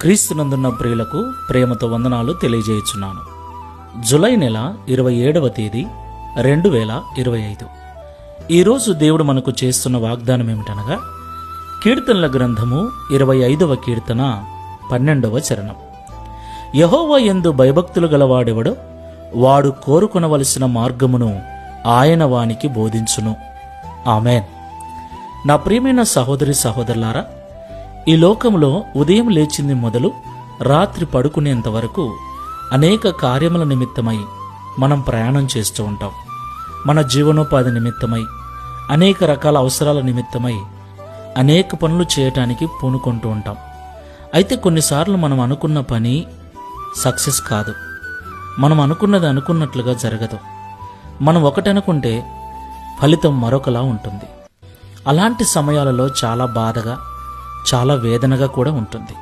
క్రీస్తునందున్న ప్రియులకు ప్రేమతో వందనాలు తెలియజేయుచున్నాను. జూలై నెల 27వ తేదీ 2025. ఈరోజు దేవుడు మనకు చేస్తున్న వాగ్దానం ఏమిటనగా, కీర్తనల గ్రంథము 25వ కీర్తన 12వ చరణం. యెహోవా యందు భయభక్తులు గలవాడెవడో వాడు కోరుకొనవలసిన మార్గమును ఆయన వానికి బోధించును. ఆమేన్. నా ప్రియమైన సహోదరి సహోదరులారా, ఈ లోకంలో ఉదయం లేచింది మొదలు రాత్రి పడుకునేంత వరకు అనేక కార్యముల నిమిత్తమై మనం ప్రయాణం చేస్తూ ఉంటాం. మన జీవనోపాధి నిమిత్తమై, అనేక రకాల అవసరాల నిమిత్తమై అనేక పనులు చేయటానికి పూనుకుంటూ ఉంటాం. అయితే కొన్నిసార్లు మనం అనుకున్న పని సక్సెస్ కాదు. మనం అనుకున్నది అనుకున్నట్లుగా జరగదు. మనం ఒకటనుకుంటే ఫలితం మరొకలా ఉంటుంది. అలాంటి సమయాలలో చాలా బాధగా, చాలా వేదనగా కూడా ఉంటుంది.